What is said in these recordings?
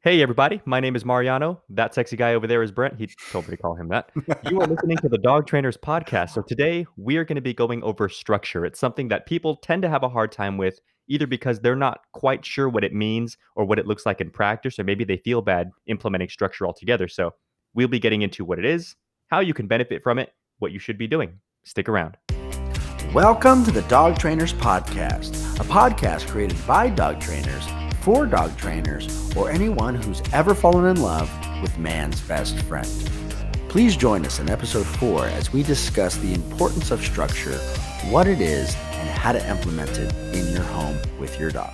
Hey, everybody. My name is Mariano. That sexy guy over there is Brent. He told me to call him that. You are listening to the Dog Trainers Podcast. So today we are going to be going over structure. It's something that people tend to have a hard time with, either because they're not quite sure what it means or what it looks like in practice, or maybe they feel bad implementing structure altogether. So we'll be getting into what it is, how you can benefit from it, what you should be doing. Stick around. Welcome to the Dog Trainers Podcast, a podcast created by dog trainers, for dog trainers, or anyone who's ever fallen in love with man's best friend. Please join us in episode 4 as we discuss the importance of structure, what it is, and how to implement it in your home with your dog.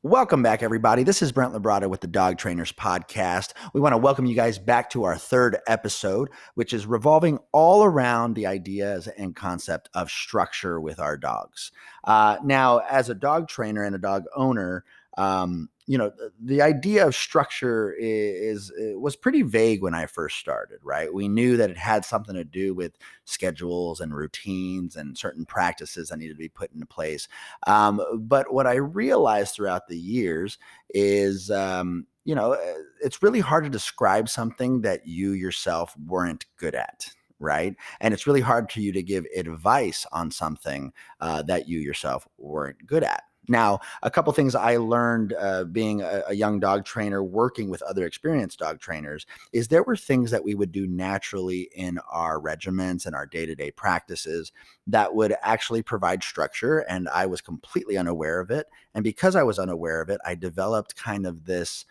Welcome back, everybody. This is Brent Labrada with the Dog Trainers Podcast. We want to welcome you guys back to our third episode, which is revolving all around the ideas and concept of structure with our dogs. Now, as a dog trainer and a dog owner, the idea of structure was pretty vague when I first started, right? We knew that it had something to do with schedules and routines and certain practices that needed to be put into place. But what I realized throughout the years is, it's really hard to describe something that you yourself weren't good at. Right. And it's really hard for you to give advice on something that you yourself weren't good at. Now, a couple things I learned being a young dog trainer, working with other experienced dog trainers, is there were things that we would do naturally in our regimens and our day-to-day practices that would actually provide structure, and I was completely unaware of it. And because I was unaware of it, I developed kind of this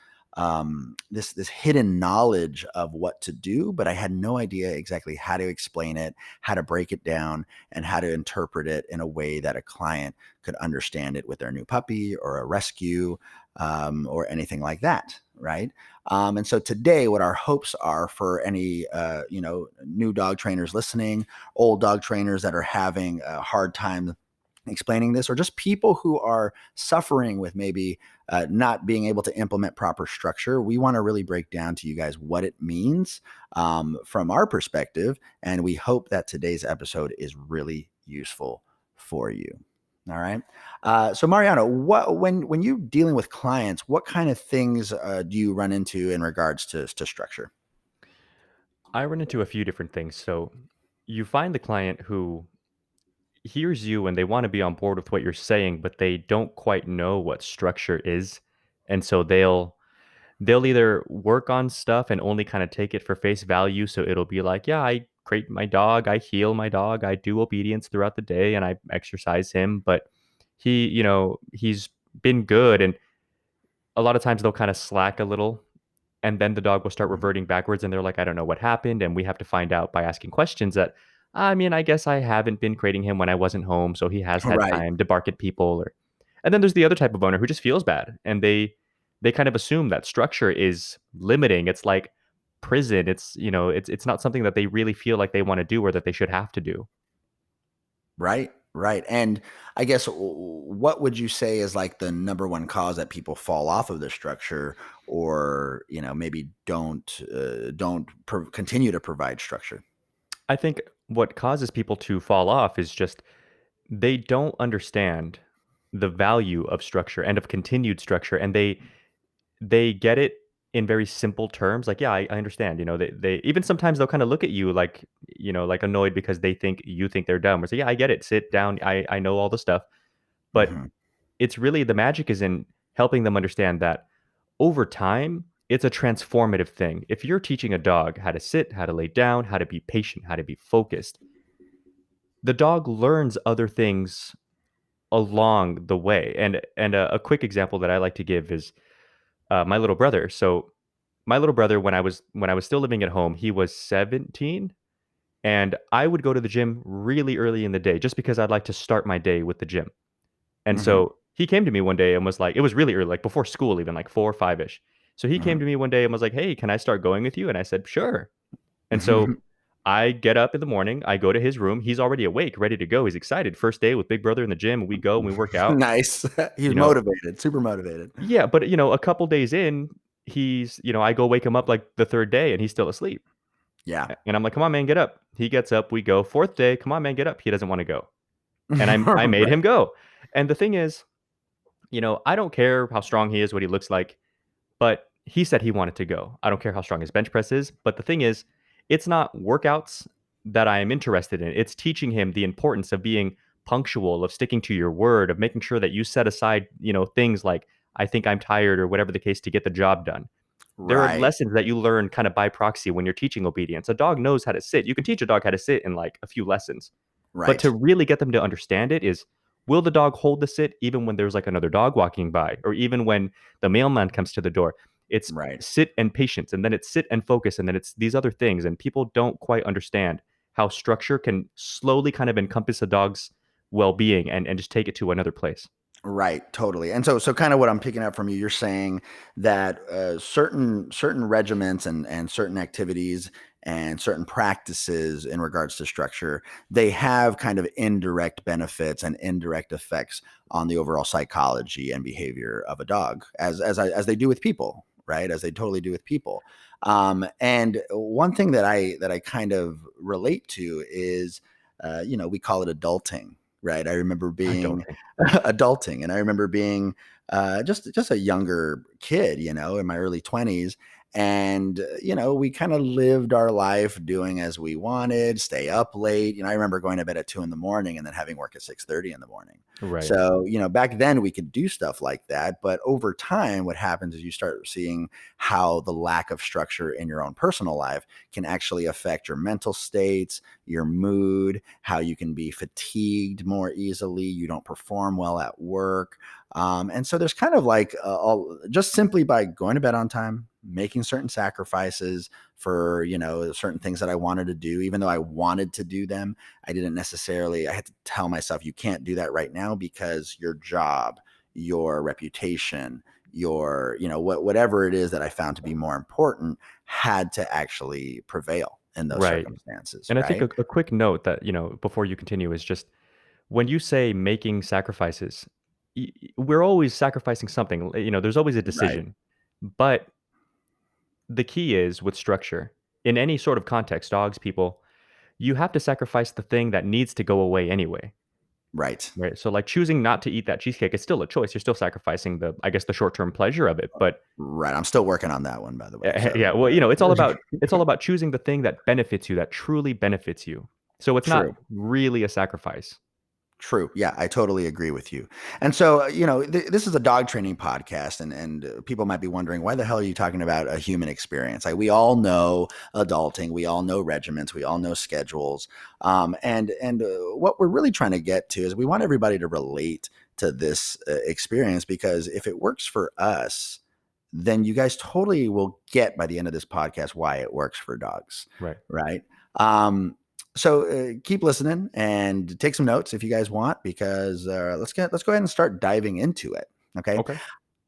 hidden knowledge of what to do, but I had no idea exactly how to explain it, how to break it down, and how to interpret it in a way that a client could understand it with their new puppy or a rescue or anything like that, right? And so today, what our hopes are for any new dog trainers listening, old dog trainers that are having a hard time explaining this, or just people who are suffering with maybe not being able to implement proper structure. We want to really break down to you guys what it means from our perspective. And we hope that today's episode is really useful for you. All right. So Mariano, when you're dealing with clients, what kind of things do you run into in regards to structure? I run into a few different things. So you find the client who hears you and they want to be on board with what you're saying, but they don't quite know what structure is. And so they'll either work on stuff and only kind of take it for face value. So it'll be like, yeah, I crate my dog, I heal my dog, I do obedience throughout the day and I exercise him, but he's been good. And a lot of times they'll kind of slack a little and then the dog will start reverting backwards and they're like, I don't know what happened. And we have to find out by asking questions that, I mean, I guess I haven't been crating him when I wasn't home, so he has had Right. time to bark at people. Or, and then there's the other type of owner who just feels bad and they kind of assume that structure is limiting. It's like prison. It's not something that they really feel like they want to do or that they should have to do. Right, right. And I guess what would you say is like the number one cause that people fall off of the structure, or maybe don't continue to provide structure? I think what causes people to fall off is just they don't understand the value of structure and of continued structure, and they get it in very simple terms. Like, yeah, I understand. They even sometimes they'll kind of look at you like, like annoyed because they think you think they're dumb. Or say, yeah, I get it. Sit down. I know all the stuff. But Hmm. it's really the magic is in helping them understand that over time, it's a transformative thing. If you're teaching a dog how to sit, how to lay down, how to be patient, how to be focused, the dog learns other things along the way. And a quick example that I like to give is my little brother. So my little brother, when I was still living at home, he was 17, and I would go to the gym really early in the day just because I'd like to start my day with the gym. And Hmm. so he came to me one day and was like, it was really early, like before school, even like 4 or 5 ish. So he came Hmm. to me one day and was like, "Hey, can I start going with you?" And I said, "Sure." And so I get up in the morning, I go to his room. He's already awake, ready to go. He's excited. First day with Big Brother in the gym, and we go and we work out. Nice. He's You know, motivated, super motivated. yeah, but a couple days in, I go wake him up like the third day and he's still asleep. Yeah. And I'm like, "Come on, man, get up." He gets up, we go. Fourth day, "Come on, man, get up." He doesn't want to go. And I made Right. him go. And the thing is, I don't care how strong he is, what he looks like. But he said he wanted to go. I don't care how strong his bench press is. But the thing is, it's not workouts that I am interested in. It's teaching him the importance of being punctual, of sticking to your word, of making sure that you set aside, things like, I think I'm tired or whatever the case to get the job done. There are Right. lessons that you learn kind of by proxy when you're teaching obedience. A dog knows how to sit. You can teach a dog how to sit in like a few lessons. But to Right. really get them to understand it is, will the dog hold the sit even when there's like another dog walking by, or even when the mailman comes to the door? It's Right. sit and patience, and then it's sit and focus, and then it's these other things. And people don't quite understand how structure can slowly kind of encompass a dog's well-being and just take it to another place. Right, totally. And so kind of what I'm picking up from you, you're saying that certain regiments and certain activities and certain practices in regards to structure, they have kind of indirect benefits and indirect effects on the overall psychology and behavior of a dog, as they do with people, right? As they totally do with people. And one thing that I kind of relate to is, we call it adulting, right? I remember I don't being think. adulting. And I remember being just a younger kid, in my early 20s. And, we kind of lived our life doing as we wanted, stay up late. I remember going to bed at 2 in the morning and then having work at 6:30 in the morning. Right. So, back then we could do stuff like that. But over time, what happens is you start seeing how the lack of structure in your own personal life can actually affect your mental states, your mood, how you can be fatigued more easily. You don't perform well at work. And so there's kind of like just simply by going to bed on time, making certain sacrifices for, certain things that I wanted to do, even though I wanted to do them, I didn't necessarily, I had to tell myself, you can't do that right now because your job, your reputation, whatever it is that I found to be more important had to actually prevail in those Right. circumstances, And I think right? a quick note that, before you continue is just when you say making sacrifices, we're always sacrificing something. There's always a Right. decision. But the key is with structure, in any sort of context, dogs, people, you have to sacrifice the thing that needs to go away anyway. Right. Right. So like choosing not to eat that cheesecake is still a choice. You're still sacrificing I guess, the short term pleasure of it. But Right. I'm still working on that one, by the way. So, yeah, well, it's all about choosing the thing that benefits you, that truly benefits you. So it's not true. really a sacrifice. True. Yeah, I totally agree with you. And so, this is a dog training podcast, and people might be wondering, why the hell are you talking about a human experience? Like, we all know adulting, we all know regiments, we all know schedules, and what we're really trying to get to is we want everybody to relate to this experience, because if it works for us, then you guys totally will get by the end of this podcast why it works for dogs, Right. right? Um, so keep listening and take some notes if you guys want, because let's go ahead and start diving into it. Okay, Okay.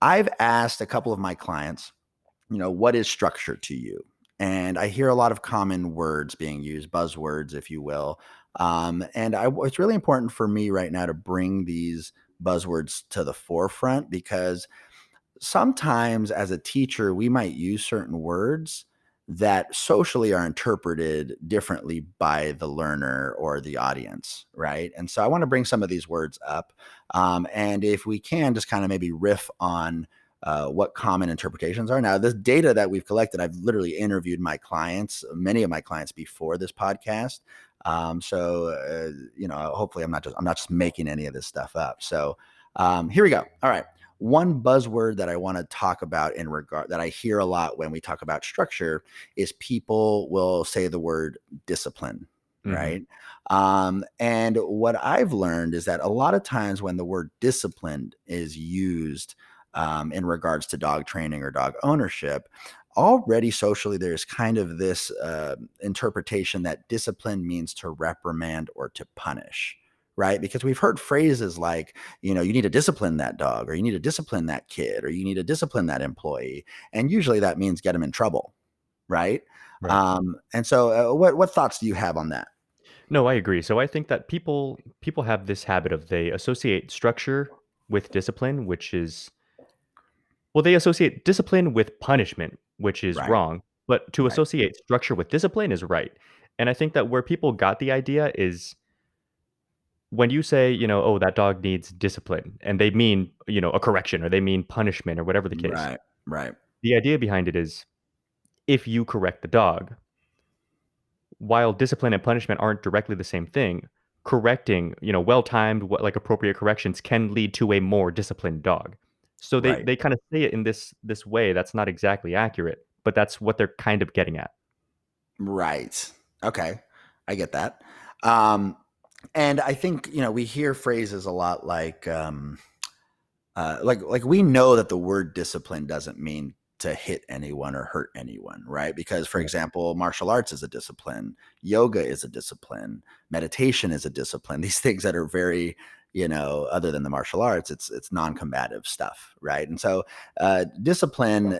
I've asked a couple of my clients, what is structure to you? And I hear a lot of common words being used, buzzwords, if you will. It's really important for me right now to bring these buzzwords to the forefront, because sometimes as a teacher, we might use certain words that socially are interpreted differently by the learner or the audience, right? And so I want to bring some of these words up. And if we can, just kind of maybe riff on what common interpretations are. Now, this data that we've collected, I've literally interviewed my clients, many of my clients before this podcast. Hopefully I'm not just making any of this stuff up. So here we go. All right. One buzzword that I want to talk about in regard that I hear a lot when we talk about structure is people will say the word discipline, Hmm. right? And what I've learned is that a lot of times when the word disciplined is used in regards to dog training or dog ownership, already socially there's kind of this interpretation that discipline means to reprimand or to punish, right? Because we've heard phrases like, you need to discipline that dog, or you need to discipline that kid, or you need to discipline that employee. And usually that means get them in trouble, right? Right. And so what thoughts do you have on that? No, I agree. So I think that people have this habit of they associate structure with discipline, which is, well, they associate discipline with punishment, which is Right, wrong. But to right, associate structure with discipline is right. And I think that where people got the idea is when you say, oh, that dog needs discipline, and they mean, a correction, or they mean punishment, or whatever the case. right, right. The idea behind it is if you correct the dog, while discipline and punishment aren't directly the same thing, correcting, well-timed, like appropriate corrections can lead to a more disciplined dog. So they Right. they kind of say it in this way that's not exactly accurate, but that's what they're kind of getting at. Right. Okay. I get that. Um, and I think, we hear phrases a lot like we know that the word discipline doesn't mean to hit anyone or hurt anyone, right? Because, for Right. example, martial arts is a discipline, yoga is a discipline, meditation is a discipline. These things that are very, other than the martial arts, it's non-combative stuff, right? And so, discipline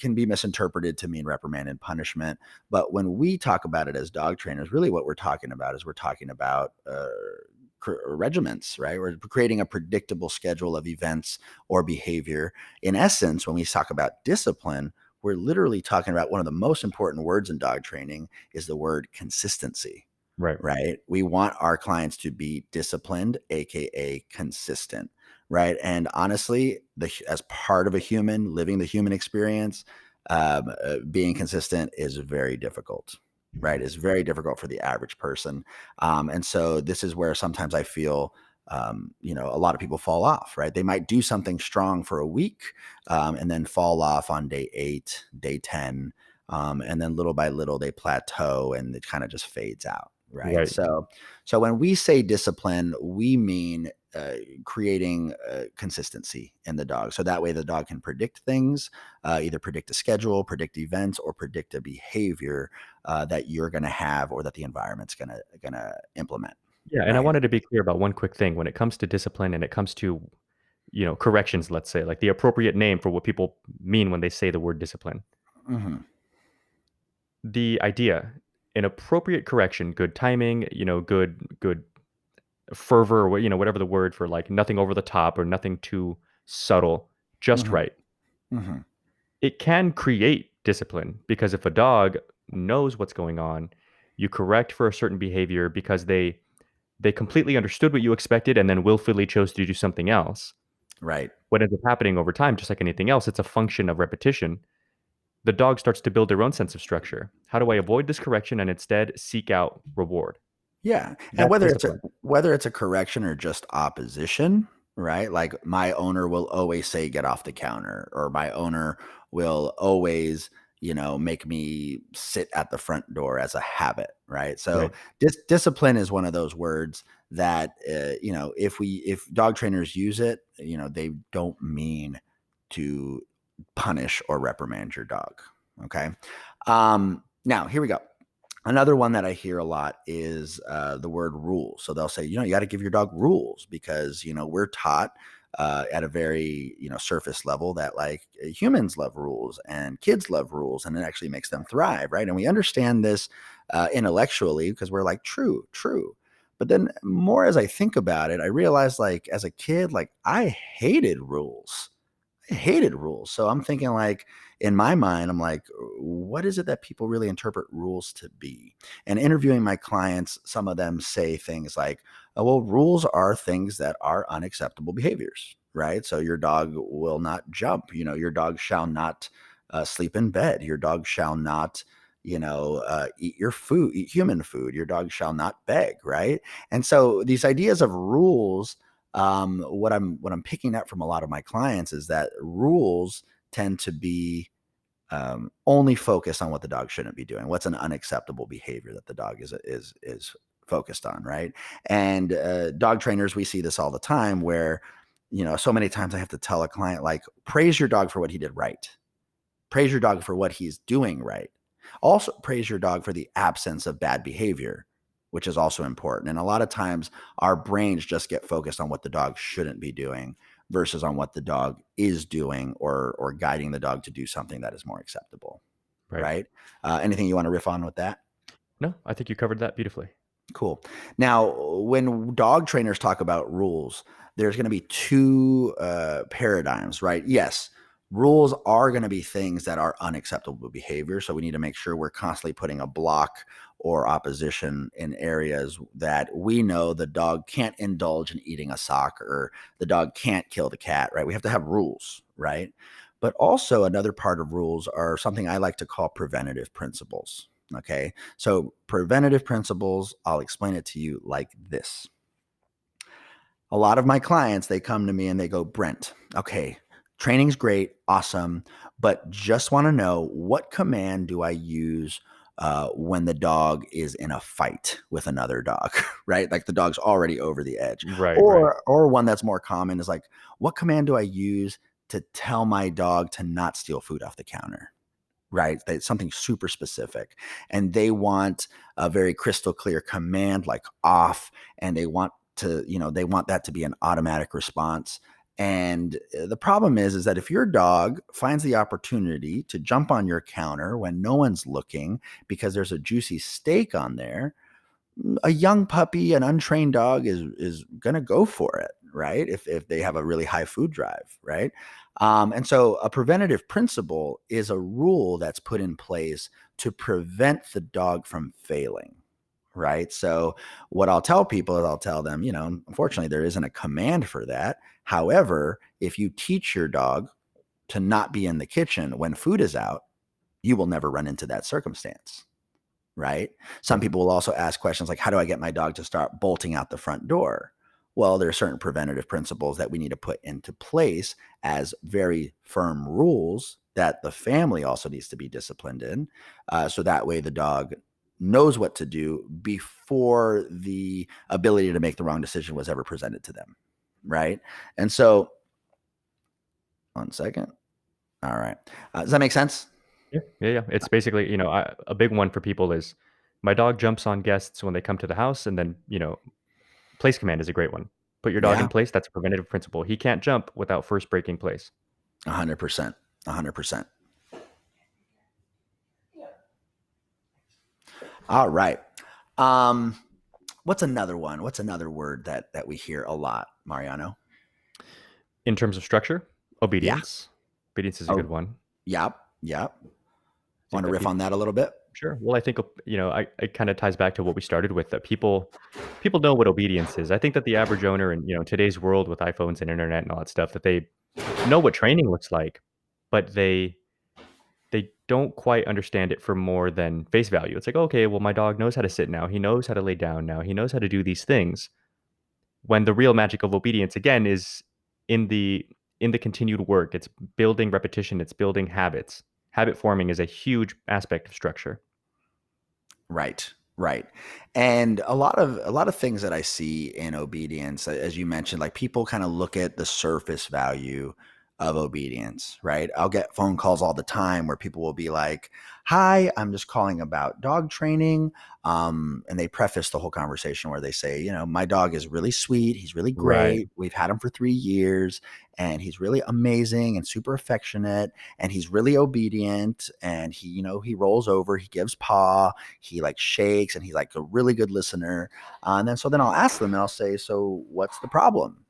can be misinterpreted to mean reprimand and punishment. But when we talk about it as dog trainers, really what we're talking about is we're talking about regiments, right? We're creating a predictable schedule of events or behavior. In essence, when we talk about discipline, we're literally talking about one of the most important words in dog training is the word consistency, Right. right? We want our clients to be disciplined, aka consistent, right? And honestly, as part of a human living the human experience, being consistent is very difficult, right? It's very difficult for the average person, and so this is where sometimes I feel. A lot of people fall off, right? They might do something strong for a week, and then fall off on day 8, day 10, and then little by little they plateau and it kind of just fades out, right? Right. So when we say discipline, we mean creating consistency in the dog, so that way the dog can predict things, either predict a schedule, predict events, or predict a behavior that you're going to have or that the environment's going to implement, Yeah, and I right? wanted to be clear about one quick thing when it comes to discipline and it comes to, corrections, let's say, like the appropriate name for what people mean when they say the word discipline. Hmm. The idea, an appropriate correction, good timing, good fervor, or whatever the word for like nothing over the top or nothing too subtle, just Hmm. right. Hmm. It can create discipline because if a dog knows what's going on, you correct for a certain behavior because they completely understood what you expected and then willfully chose to do something else. Right. What ends up happening over time, just like anything else, it's a function of repetition. The dog starts to build their own sense of structure. How do I avoid this correction and instead seek out reward? Yeah, and That's discipline. whether it's a correction or just opposition, right? Like my owner will always say get off the counter, or my owner will always, make me sit at the front door as a habit, right? So Right. discipline is one of those words that if dog trainers use it, they don't mean to punish or reprimand your dog. Okay. Now here we go. Another one that I hear a lot is the word rules. So they'll say, you got to give your dog rules because, we're taught at a very, surface level that like humans love rules and kids love rules and it actually makes them thrive. Right. And we understand this intellectually because we're like, true, true. But then more as I think about it, I realized like as a kid, like I hated rules. I hated rules. So I'm thinking like in my mind, I'm like, what is it that people really interpret rules to be? And interviewing my clients, some of them say things like, oh, well, rules are things that are unacceptable behaviors, right? So your dog will not jump, your dog shall not sleep in bed. Your dog shall not, eat your food, eat human food. Your dog shall not beg, right? And so these ideas of rules, what I'm picking up from a lot of my clients is that rules tend to be only focused on what the dog shouldn't be doing. What's an unacceptable behavior that the dog is focused on, right? And dog trainers, we see this all the time, where so many times I have to tell a client like, praise your dog for what he did right. Praise your dog for what he's doing right. Also, praise your dog for the absence of bad behavior, which is also important. And a lot of times our brains just get focused on what the dog shouldn't be doing versus on what the dog is doing or guiding the dog to do something that is more acceptable. Right. Right. Anything you want to riff on with that? No, I think you covered that beautifully. Cool. Now, when dog trainers talk about rules, there's going to be two paradigms, right? Yes, rules are going to be things that are unacceptable behavior. So we need to make sure we're constantly putting a block or opposition in areas that we know the dog can't indulge in eating a sock or the dog can't kill the cat, right? We have to have rules, right? But also, another part of rules are something I like to call preventative principles. Okay. So, preventative principles, I'll explain it to you like this. A lot of my clients, they come to me and they go, Brent, okay, training's great, awesome, but just want to know, what command do I use when the dog is in a fight with another dog, right? Like the dog's already over the edge. Right, right. Or one that's more common is like, what command do I use to tell my dog to not steal food off the counter? Right? Something super specific. And they want a very crystal clear command like off, and they want they want that to be an automatic response. And the problem is that if your dog finds the opportunity to jump on your counter when no one's looking because there's a juicy steak on there, a young puppy, an untrained dog is going to go for it, right? If they have a really high food drive, right? And so a preventative principle is a rule that's put in place to prevent the dog from failing, right? So what I'll tell people is I'll tell them, unfortunately, there isn't a command for that. However, if you teach your dog to not be in the kitchen when food is out, you will never run into that circumstance, right? Some Right. people will also ask questions like, how do I get my dog to start bolting out the front door? Well, there are certain preventative principles that we need to put into place as very firm rules that the family also needs to be disciplined in. So that way the dog knows what to do before the ability to make the wrong decision was ever presented to them. Right. And so, one second. All right. Does that make sense? Yeah, yeah, yeah. It's basically, a big one for people is my dog jumps on guests when they come to the house, and then, place command is a great one. Put your dog in Yeah. place. That's a preventative principle. He can't jump without first breaking place. 100%. 100%. All right. Um, what's another one? What's another word that we hear a lot, Mariano? In terms of structure, Yeah. obedience. Obedience is a good Oh, one. yep. Yep. I think Want to that riff people on that a little bit? sure. Well, I think it kind of ties back to what we started with. That people know what obedience is. I think that the average owner in today's world with iPhones and internet and all that stuff, that they know what training looks like, but they don't quite understand it for more than face value. It's like, okay, well, my dog knows how to sit now. He knows how to lay down now. He knows how to do these things. When the real magic of obedience, again, is in the in the continued work. It's building repetition. It's building habits. Habit forming is a huge aspect of structure. Right. Right. And a lot of things that I see in obedience, as you mentioned, like people kind of look at the surface value of obedience, right? I'll get phone calls all the time where people will be like, "Hi, I'm just calling about dog training." And they preface the whole conversation where they say, my dog is really sweet. He's really Right. great. We've had him for 3 years and he's really amazing and super affectionate and he's really obedient and he rolls over, he gives paw, he like shakes, and he's like a really good listener. And then I'll ask them and I'll say, so what's the problem?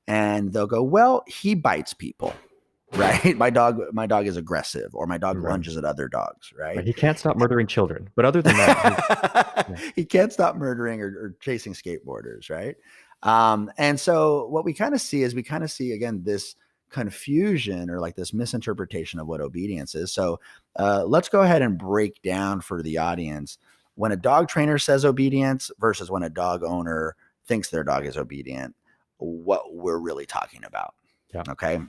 And they'll go, well, he bites people. Right. My dog is aggressive, or my dog Right. lunges at other dogs. Right. Right. He can't stop murdering children. But other than that, he's yeah. He can't stop murdering or chasing skateboarders. Right. And so what we kind of see is we kind of see again this confusion or like this misinterpretation of what obedience is. So let's go ahead and break down for the audience when a dog trainer says obedience versus when a dog owner thinks their dog is obedient, what we're really talking about. Yeah. Okay.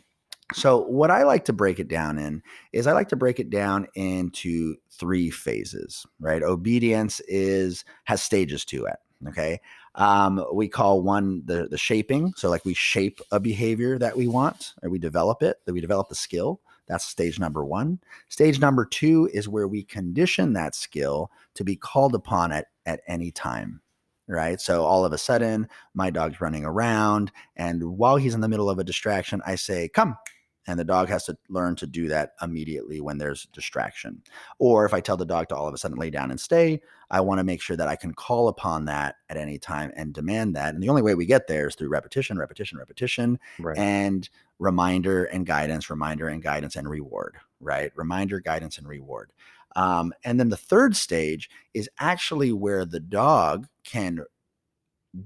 So what I like to break it down in is I like to break it down into three phases, right? Obedience has stages to it. Okay. We call one the shaping. So like we shape a behavior that we want, or we develop it, that we develop the skill. That's stage number one. Stage number two is where we condition that skill to be called upon at any time. Right. So all of a sudden, my dog's running around, and while he's in the middle of a distraction, I say, come. And the dog has to learn to do that immediately when there's distraction. Or if I tell the dog to all of a sudden lay down and stay, I want to make sure that I can call upon that at any time and demand that. And the only way we get there is through repetition, repetition, repetition, Right. and reminder and guidance and reward, right? Reminder, guidance, and reward. And then the third stage is actually where the dog can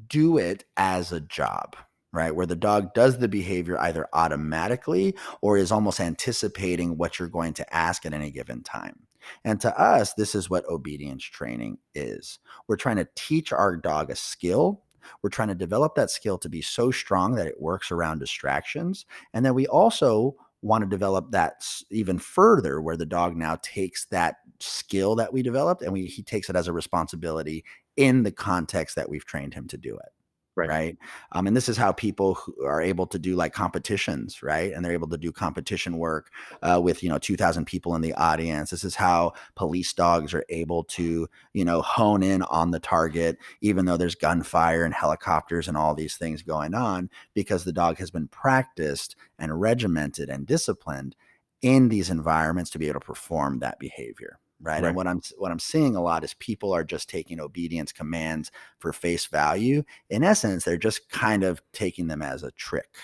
do it as a job. right? Where the dog does the behavior either automatically or is almost anticipating what you're going to ask at any given time. And to us, this is what obedience training is. We're trying to teach our dog a skill. We're trying to develop that skill to be so strong that it works around distractions. And then we also want to develop that even further, where the dog now takes that skill that we developed and he takes it as a responsibility in the context that we've trained him to do it. Right. Right. And this is how people who are able to do like competitions, right? And they're able to do competition work with, 2,000 people in the audience. This is how police dogs are able to, hone in on the target, even though there's gunfire and helicopters and all these things going on, because the dog has been practiced and regimented and disciplined in these environments to be able to perform that behavior. Right. And Right. what I'm seeing a lot is people are just taking obedience commands for face value. In essence, they're just kind of taking them as a trick.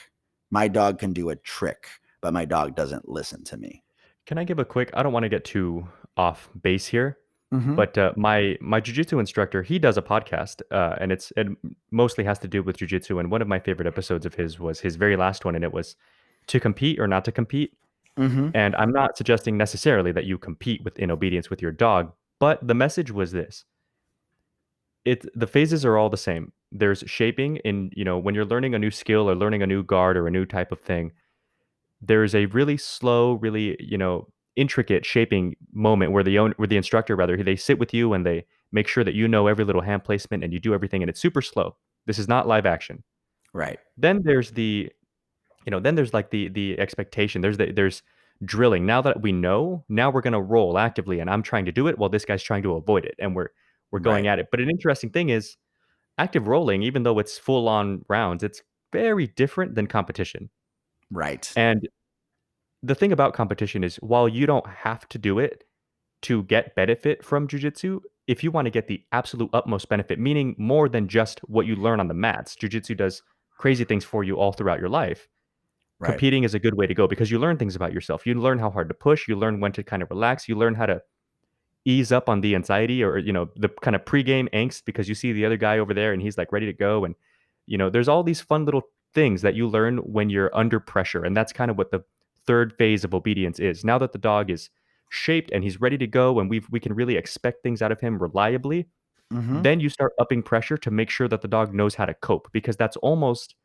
My dog can do a trick, but my dog doesn't listen to me. Can I give a quick I don't wanna get too off base here, Mhm. but, my jujitsu instructor, he does a podcast, and it mostly has to do with jujitsu, and one of my favorite episodes of his was his very last one, and it was to compete or not to compete, Mhm. and I'm not suggesting necessarily that you compete in obedience with your dog, but the message was this: the phases are all the same. There's shaping in when you're learning a new skill or learning a new guard or a new type of thing, there's a really slow, really, intricate shaping moment where the instructor rather, they sit with you and they make sure that you know every little hand placement and you do everything and it's super slow. This is not live action. Right. Then there's then there's like the expectation. There's drilling. Now that we know, now we're gonna roll actively and I'm trying to do it while this guy's trying to avoid it and we're going Right. at it. But an interesting thing is active rolling, even though it's full on rounds, it's very different than competition. Right. And the thing about competition is while you don't have to do it to get benefit from jujitsu, if you want to get the absolute utmost benefit, meaning more than just what you learn on the mats, jujitsu does crazy things for you all throughout your life. Right. Competing is a good way to go because you learn things about yourself. You learn how hard to push, you learn when to kind of relax, you learn how to ease up on the anxiety or the kind of pregame angst because you see the other guy over there and he's like ready to go and there's all these fun little things that you learn when you're under pressure and that's kind of what the third phase of obedience is. Now that the dog is shaped and he's ready to go and we can really expect things out of him reliably, Mhm. then you start upping pressure to make sure that the dog knows how to cope because that's almost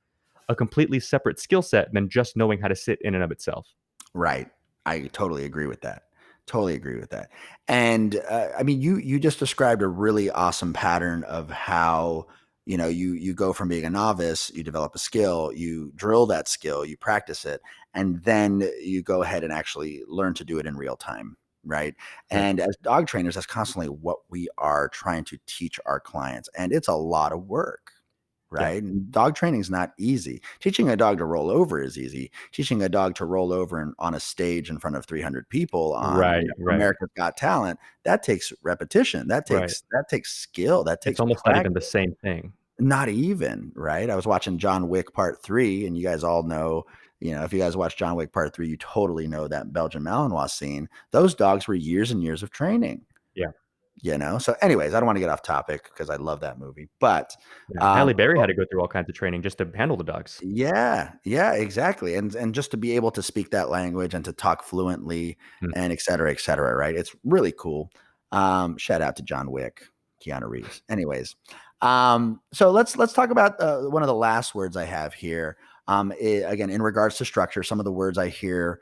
a completely separate skill set than just knowing how to sit in and of itself. Right. I totally agree with that. Totally agree with that. And I mean, you just described a really awesome pattern of how you go from being a novice, you develop a skill, you drill that skill, you practice it, and then you go ahead and actually learn to do it in real time. Right. Right. And as dog trainers, that's constantly what we are trying to teach our clients. And it's a lot of work. Yeah. Right? And dog training is not easy. Teaching a dog to roll over is easy. Teaching a dog to roll over on a stage in front of 300 people on, Right. Right. America's Got Talent, that takes repetition. That Right. takes skill. That It's takes almost not even the practice. same thing. Not even, right? I was watching John Wick Part 3, and you guys all know, if you guys watch John Wick Part 3, you totally know that Belgian Malinois scene. Those dogs were years and years of training. Yeah. So anyways, I don't want to get off topic because I love that movie. But Yeah, um, Halle Berry had to go through all kinds of training just to handle the dogs. yeah, yeah, exactly, and just to be able to speak that language and to talk fluently Mm, and et cetera, right? It's really cool. Shout out to John Wick, Keanu Reeves. Anyways, so let's talk about one of the last words I have here. Again, in regards to structure, some of the words I hear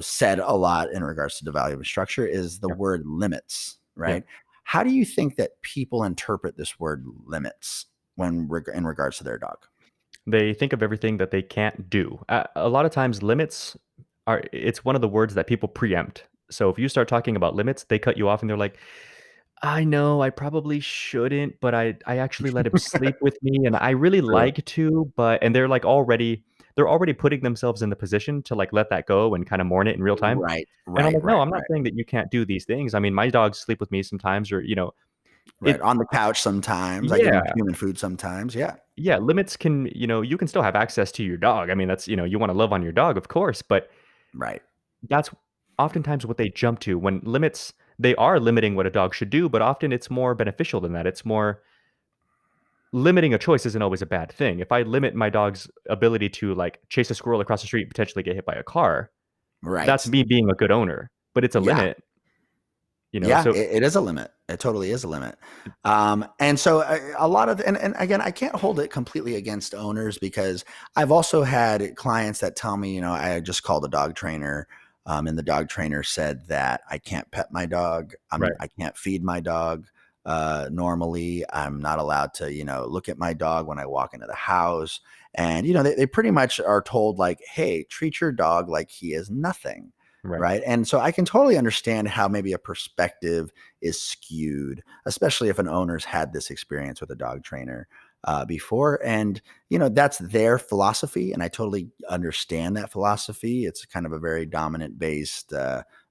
said a lot in regards to the value of structure is the yeah, word limits, yeah. right? How do you think that people interpret this word limits in regards to their dog? They think of everything that they can't do. A lot of times limits it's one of the words that people preempt. So if you start talking about limits, they cut you off and they're like, "I know I probably shouldn't, but I actually let him sleep with me and I really True. like to, but" and they're like they're already putting themselves in the position to like let that go and kind of mourn it in real time. Right, And I'm right, like, "No, right, I'm not right, saying that you can't do these things. I mean, my dogs sleep with me sometimes or, right. it On the couch sometimes, I give yeah. him human food sometimes, yeah. Yeah, limits can you can still have access to your dog. I mean, that's you wanna love on your dog, of course, but Right, that's oftentimes what they jump to when they are limiting what a dog should do, but often it's more beneficial than that. It's more limiting a choice isn't always a bad thing. If I limit my dog's ability to like chase a squirrel across the street and potentially get hit by a car, that's Right. me being a good owner. But it's a Yeah. limit, you know. Yeah, So it is a limit. It totally is a limit. And so a lot of, and again, I can't hold it completely against owners because I've also had clients that tell me, I just called a dog trainer, and the dog trainer said that I can't pet my dog. right, I can't feed my dog. Normally I'm not allowed to, look at my dog when I walk into the house. And, they pretty much are told like, hey, treat your dog like he is nothing. right, Right. And so I can totally understand how maybe a perspective is skewed, especially if an owner's had this experience with a dog trainer before. And, that's their philosophy. And I totally understand that philosophy. It's kind of a very dominant based,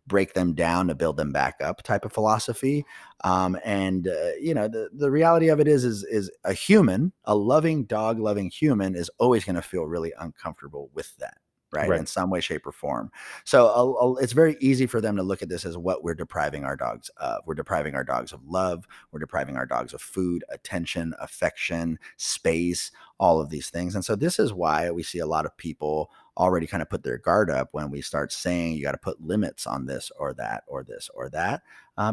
break them down to build them back up type of philosophy. The reality of it is a human, a loving dog loving human is always going to feel really uncomfortable with that. Right. right, In some way, shape, or form. So it's very easy for them to look at this as what we're depriving our dogs of. We're depriving our dogs of love. We're depriving our dogs of food, attention, affection, space, all of these things. And so this is why we see a lot of people already kind of put their guard up when we start saying you got to put limits on this or that or this or that.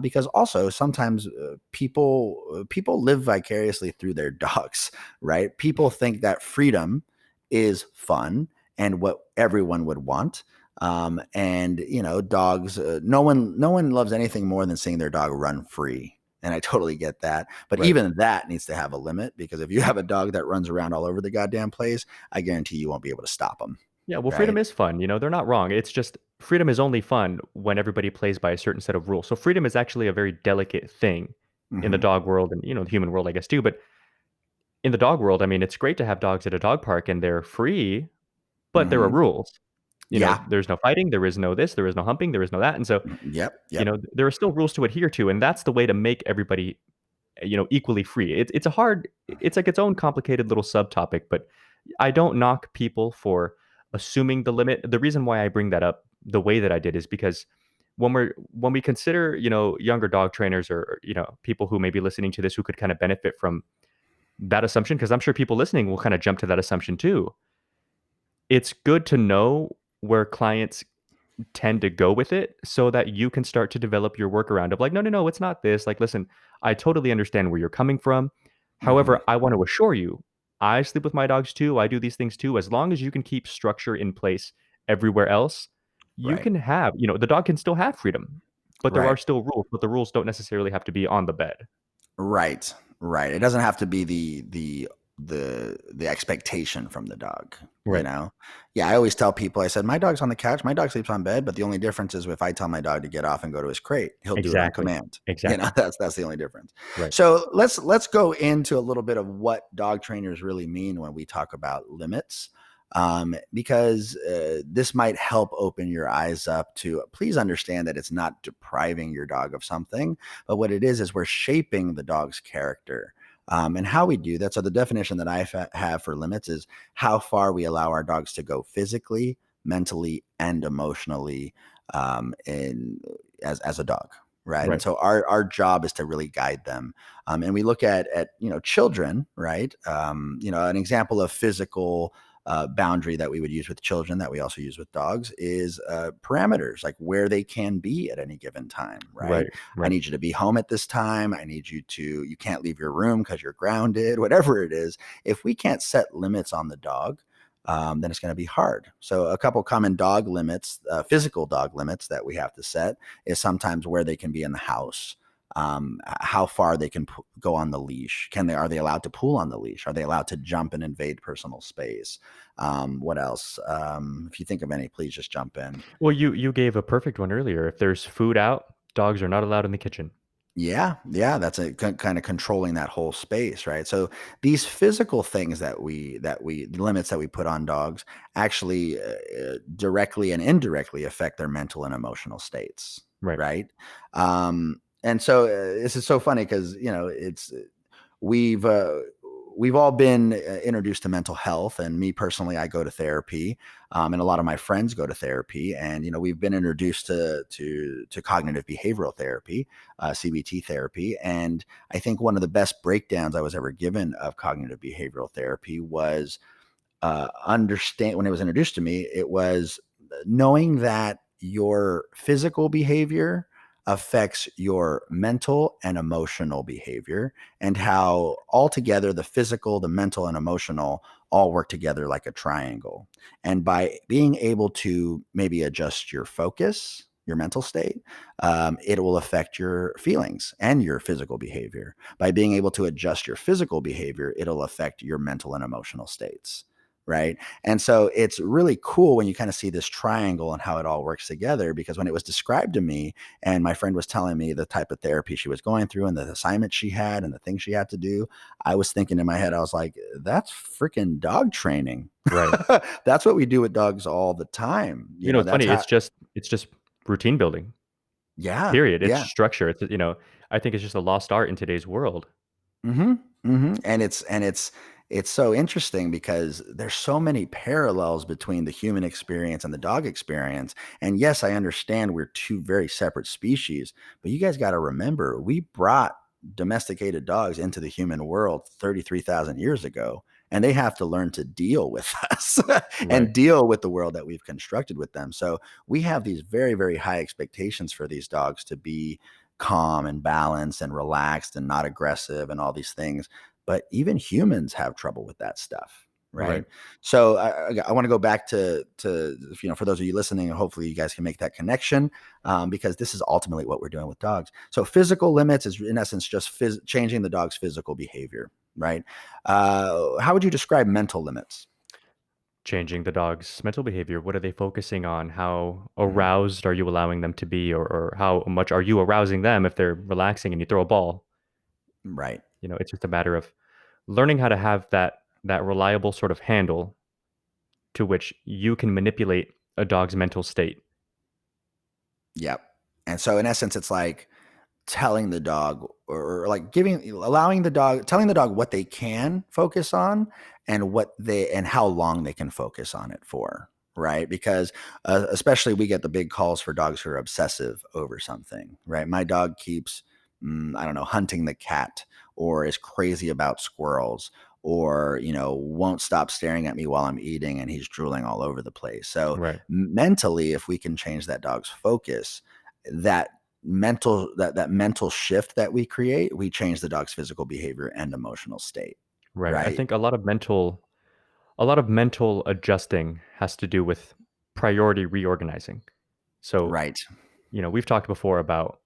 Because also sometimes people live vicariously through their dogs, right? People think that freedom is fun and what everyone would want. And dogs. No one loves anything more than seeing their dog run free. And I totally get that. But right. even that needs to have a limit because if you have a dog that runs around all over the goddamn place, I guarantee you won't be able to stop them. Yeah, well, freedom Right. is fun. They're not wrong. It's just freedom is only fun when everybody plays by a certain set of rules. So freedom is actually a very delicate thing in the Hmm. dog world and the human world, I guess too. But in the dog world, I mean, it's great to have dogs at a dog park and they're free, but there are Hmm. rules. Yeah. There's no fighting, there is no this, there is no humping, there is no that. And so, Yep. Yep. there are still rules to adhere to, and that's the way to make everybody, equally free. It's like its own complicated little subtopic, but I don't knock people for assuming the limit. The reason why I bring that up the way that I did is because when we consider, younger dog trainers or, people who may be listening to this who could kind of benefit from that assumption, because I'm sure people listening will kind of jump to that assumption too. It's good to know where clients tend to go with it so that you can start to develop your workaround of like, no, no, no, it's not this. Like, listen, I totally understand where you're coming from. Hmm. However, I want to assure you, I sleep with my dogs too. I do these things too. As long as you can keep structure in place everywhere else, you Right. can have, the dog can still have freedom, but there are Right. still rules, but the rules don't necessarily have to be on the bed. Right, right. It doesn't have to be the expectation from the dog, you Right. know? Yeah, I always tell people, I said, "My dog's on the couch, my dog sleeps on bed, but the only difference is if I tell my dog to get off and go to his crate, he'll do it on Exactly. command." Exactly. That's the only difference. Right. So, let's go into a little bit of what dog trainers really mean when we talk about limits. Because this might help open your eyes up to please understand that it's not depriving your dog of something, but what it is we're shaping the dog's character. And how we do that. So, the definition that have for limits is how far we allow our dogs to go physically, mentally, and emotionally as a dog. Right. And Right. so our job is to really guide them. And we look at children, right? An example of physical boundary that we would use with children that we also use with dogs is parameters like where they can be at any given time, right? Right. I Right. need you to be home at this time. I need you can't leave your room because you're grounded, whatever it is. If we can't set limits on the dog, then it's going to be hard. So, a couple common dog limits, physical dog limits that we have to set is sometimes where they can be in the house, how far they can go on the leash. Are they allowed to pull on the leash? Are they allowed to jump and invade personal space? What else? If you think of any, please just jump in. Well, you gave a perfect one earlier. If there's food out, dogs are not allowed in the kitchen. Yeah, yeah, that's a kind of controlling that whole space, right? So these physical things the limits that we put on dogs actually directly and indirectly affect their mental and emotional states, Right. right? And so this is so funny because it's we've we've all been introduced to mental health, and me personally, I go to therapy, and a lot of my friends go to therapy, and we've been introduced to cognitive behavioral therapy, CBT therapy, and I think one of the best breakdowns I was ever given of cognitive behavioral therapy was understand when it was introduced to me, it was knowing that your physical behavior affects your mental and emotional behavior, and how altogether the physical, the mental, and emotional all work together like a triangle. And by being able to maybe adjust your focus, your mental state, it will affect your feelings and your physical behavior. By being able to adjust your physical behavior, it'll affect your mental and emotional states. Right. And so it's really cool when you kind of see this triangle and how it all works together, because when it was described to me and my friend was telling me the type of therapy she was going through and the assignments she had and the things she had to do, I was thinking in my head, I was like, that's freaking dog training. Right. That's what we do with dogs all the time. It's That's funny. how, It's just routine building. yeah, Period. It's yeah. structure. I think it's just a lost art in today's world. Mhm, mhm, and it's so interesting because there's so many parallels between the human experience and the dog experience, and yes, I understand we're 2 very separate species, but you guys gotta remember, we brought domesticated dogs into the human world 33,000 years ago, and they have to learn to deal with us Right. and deal with the world that we've constructed with them, so we have these very, very high expectations for these dogs to be calm and balanced and relaxed and not aggressive and all these things. But even humans have trouble with that stuff. Right. Right. So I want to go back to, for those of you listening, and hopefully you guys can make that connection, because this is ultimately what we're doing with dogs. So physical limits is in essence just changing the dog's physical behavior. Right. How would you describe mental limits? Changing the dog's mental behavior. What are they focusing on? How Mhm. aroused are you allowing them to be, or how much are you arousing them if they're relaxing and you throw a ball? Right. It's just a matter of learning how to have that reliable sort of handle to which you can manipulate a dog's mental state. Yep. And so in essence, it's like telling the dog, or like allowing the dog, telling the dog what they can focus on and how long they can focus on it for. Right. Because especially we get the big calls for dogs who are obsessive over something. Right. My dog keeps, I don't know, hunting the cat, or is crazy about squirrels, or, won't stop staring at me while I'm eating and he's drooling all over the place. So Right. mentally, if we can change that dog's focus, that that mental shift that we create, we change the dog's physical behavior and emotional state. Right. I Right. think a lot of mental adjusting has to do with priority reorganizing. So, Right. we've talked before about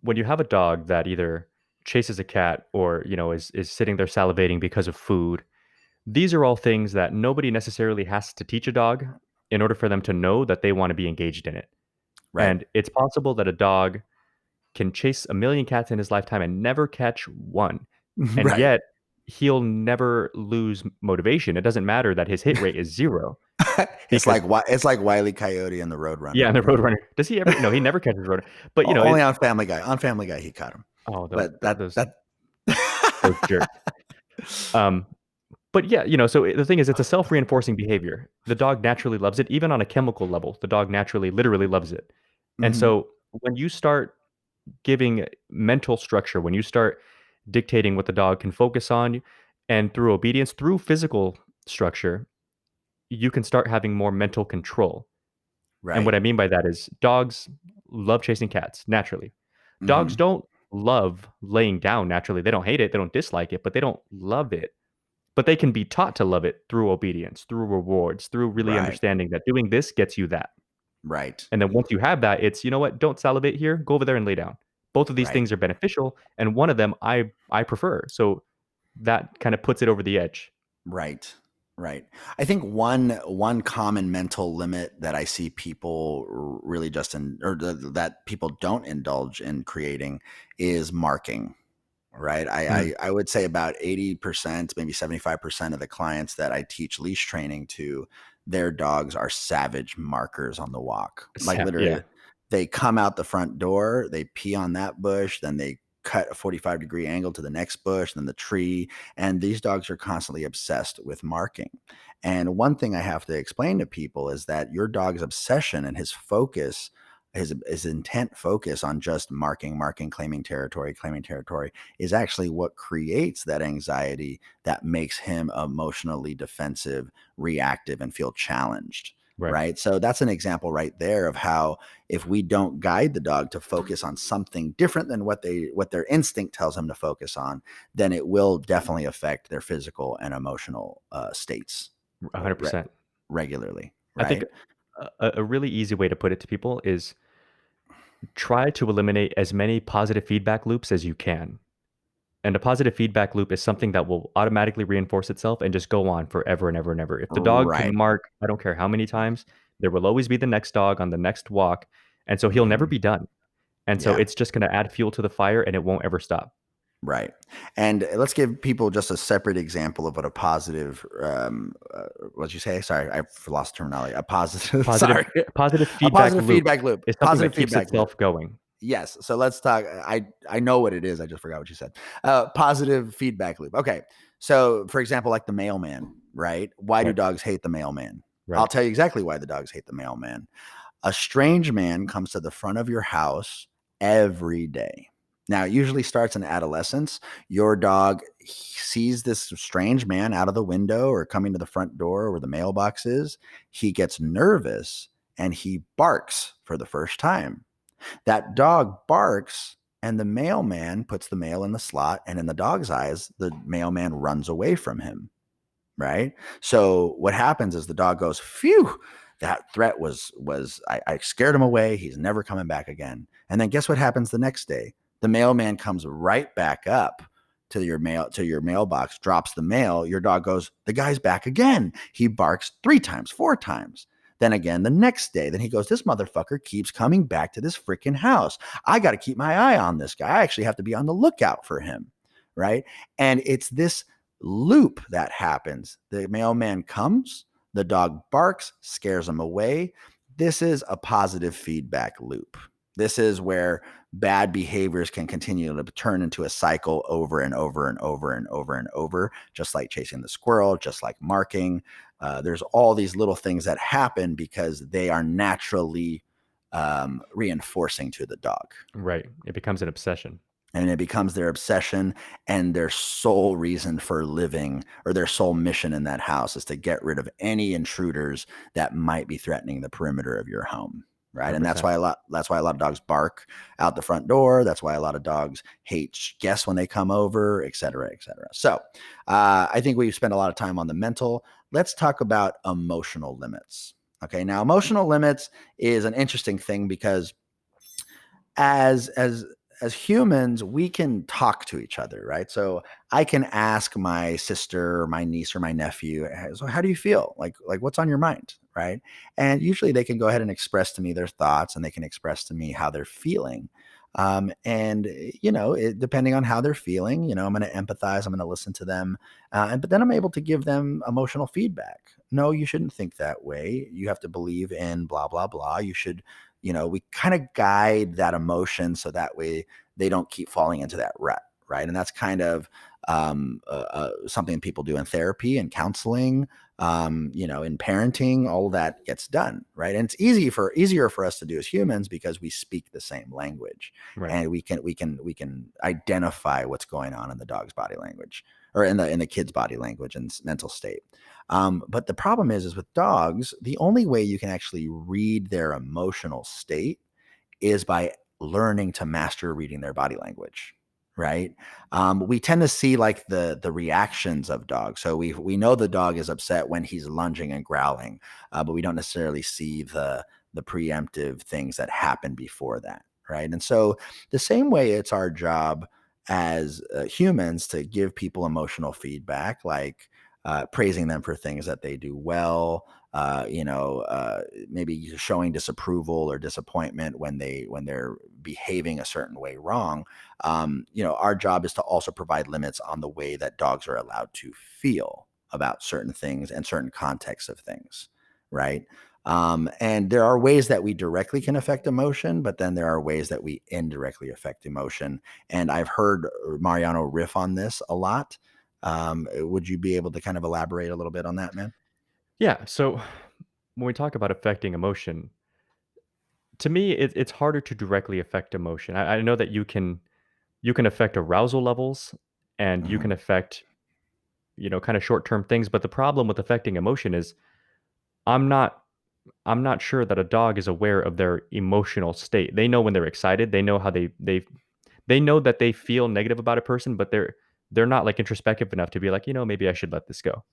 when you have a dog that either chases a cat or, is sitting there salivating because of food. These are all things that nobody necessarily has to teach a dog in order for them to know that they want to be engaged in it. Right. And it's possible that a dog can chase a million cats in his lifetime and never catch one. And Right. yet he'll never lose motivation. It doesn't matter that his hit rate is 0 It's because like it's like Wile E. Coyote and the yeah, Roadrunner. and the Roadrunner. Does he ever? No, he never catches Roadrunner. But, Only on Family Guy. On Family Guy, he caught him. oh, But those that those jerks. Um, but yeah, so the thing is, it's a self-reinforcing behavior. The dog naturally loves it, even on a chemical level. The dog naturally, literally loves it. And Mhm. so when you start giving mental structure, when you start dictating what the dog can focus on, and through obedience, through physical structure, you can start having more mental control. And what Right. I mean by that is dogs love chasing cats naturally. Dogs Mhm. don't love laying down naturally. They don't hate it, they don't dislike it, but they don't love it. But they can be taught to love it through obedience, through rewards, through really Right. understanding that doing this gets you that. Right. And then once you have that, it's, you know what, don't salivate here, go over there and lay down. Both of these Right. things are beneficial, and one of them I prefer. So that kind of puts it over the edge. Right. Right. I think one common mental limit that I see people really just that people don't indulge in creating is marking. Right. Mm, I would say about 80%, maybe 75% of the clients that I teach leash training to, their dogs are savage markers on the walk. Like literally, yeah, they come out the front door, they pee on that bush, then they cut a 45-degree angle to the next bush, then the tree. And these dogs are constantly obsessed with marking. And one thing I have to explain to people is that your dog's obsession and his focus, his intent focus on just marking, claiming territory is actually what creates that anxiety that makes him emotionally defensive, reactive, and feel challenged. Right. Right. So that's an example right there of how if we don't guide the dog to focus on something different than what their instinct tells them to focus on, then it will definitely affect their physical and emotional states re- 100%. regularly. I think Right. a really easy way to put it to people is try to eliminate as many positive feedback loops as you can. And a positive feedback loop is something that will automatically reinforce itself and just go on forever and ever and ever. If the dog can Right. mark, I don't care how many times, there will always be the next dog on the next walk. And so he'll never Mhm. be done. And so Yeah. it's just going to add fuel to the fire and it won't ever stop. Right. And let's give people just a separate example of what a positive, what'd you say? Sorry, I lost terminology. A positive, Positive sorry, positive a feedback positive loop feedback loop. is something that Positive keeps feedback loop. itself going. Yes. So let's talk. I know what it is. I just forgot what you said. Positive feedback loop. Okay. So for example, like the mailman, right? Why do Right. dogs hate the mailman? I'll Right. tell you exactly why the dogs hate the mailman. A strange man comes to the front of your house every day. Now, it usually starts in adolescence. Your dog sees this strange man out of the window or coming to the front door where the mailbox is. He gets nervous and he barks for the first time. That dog barks, and the mailman puts the mail in the slot. And in the dog's eyes, the mailman runs away from him. Right. So what happens is the dog goes, phew, that threat I scared him away. He's never coming back again. And then guess what happens the next day? The mailman comes right back up to your mailbox, drops the mail. Your dog goes, the guy's back again. He barks 3 times, 4 times. Then again the next day, then he goes, this motherfucker keeps coming back to this freaking house. I got to keep my eye on this guy. I actually have to be on the lookout for him. Right. And it's this loop that happens. The mailman comes, the dog barks, scares him away. This is a positive feedback loop. This is where bad behaviors can continue to turn into a cycle over and over and over and over and over, just like chasing the squirrel, just like marking. There's all these little things that happen because they are naturally reinforcing to the dog. Right. It becomes an obsession. And it becomes their obsession and their sole reason for living, or their sole mission in that house is to get rid of any intruders that might be threatening the perimeter of your home. Right. And 100%. that's why a lot of dogs bark out the front door. That's why a lot of dogs hate guests when they come over, et cetera, et cetera. So I think we've spent a lot of time on the mental. Let's talk about emotional limits. Okay. Now, emotional limits is an interesting thing because as as as humans, we can talk to each other, right? So I can ask my sister, or my niece, or my nephew, so how do you feel? Like what's on your mind, right? And usually they can go ahead and express to me their thoughts, and they can express to me how they're feeling. And depending on how they're feeling, I'm going to empathize. I'm going to listen to them, but then I'm able to give them emotional feedback. No, you shouldn't think that way. You have to believe in blah blah blah. You should we kind of guide that emotion so that way they don't keep falling into that rut, right? And that's kind of something people do in therapy and counseling, in parenting. All of that gets done, right? And it's easier for us to do as humans because we speak the same language, Right. and we can identify what's going on in the dog's body language, or in the kid's body language and mental state. But the problem is with dogs, the only way you can actually read their emotional state is by learning to master reading their body language. Right. We tend to see like the reactions of dogs. So we know the dog is upset when he's lunging and growling, but we don't necessarily see the preemptive things that happen before that. Right. And so the same way, it's our job as humans to give people emotional feedback, like praising them for things that they do well, maybe showing disapproval or disappointment when they're behaving a certain way wrong. Our job is to also provide limits on the way that dogs are allowed to feel about certain things and certain contexts of things, right? And there are ways that we directly can affect emotion, but then there are ways that we indirectly affect emotion. And I've heard Mariano riff on this a lot. Would you be able to kind of elaborate a little bit on that, man? Yeah. So when we talk about affecting emotion, to me, it's harder to directly affect emotion. I know that you can affect arousal levels and you Hmm. can affect kind of short term things. But the problem with affecting emotion is I'm not I'm not sure that a dog is aware of their emotional state. They know when they're excited. They know how they know that they feel negative about a person, but they're not like introspective enough to be like, maybe I should let this go.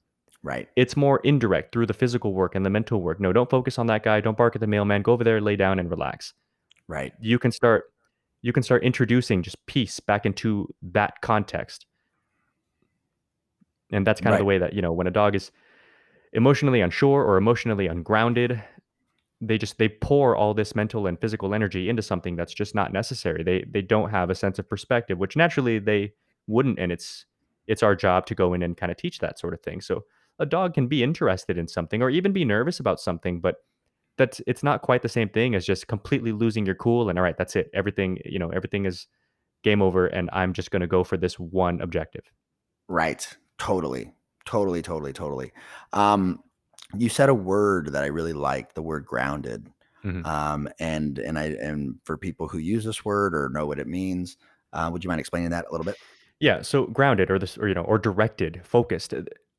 Right, It's more indirect through the physical work and the mental work. No, don't focus on that guy. Don't bark at the mailman. Go over there, lay down, and relax. right, You can start you can start introducing just peace back into that context, and that's kind of the right. way that when a dog is emotionally unsure or emotionally ungrounded, they pour all this mental and physical energy into something that's just not necessary. They don't have a sense of perspective, which naturally they wouldn't, and it's our job to go in and kind of teach that sort of thing. So a dog can be interested in something or even be nervous about something, but it's not quite the same thing as just completely losing your cool and all right, that's it. Everything is game over and I'm just going to go for this one objective. Right. Totally. Totally, totally, totally. Um, you said a word that I really liked, the word grounded. Mhm. And for people who use this word or know what it means, would you mind explaining that a little bit? Yeah, so grounded or this or directed, focused.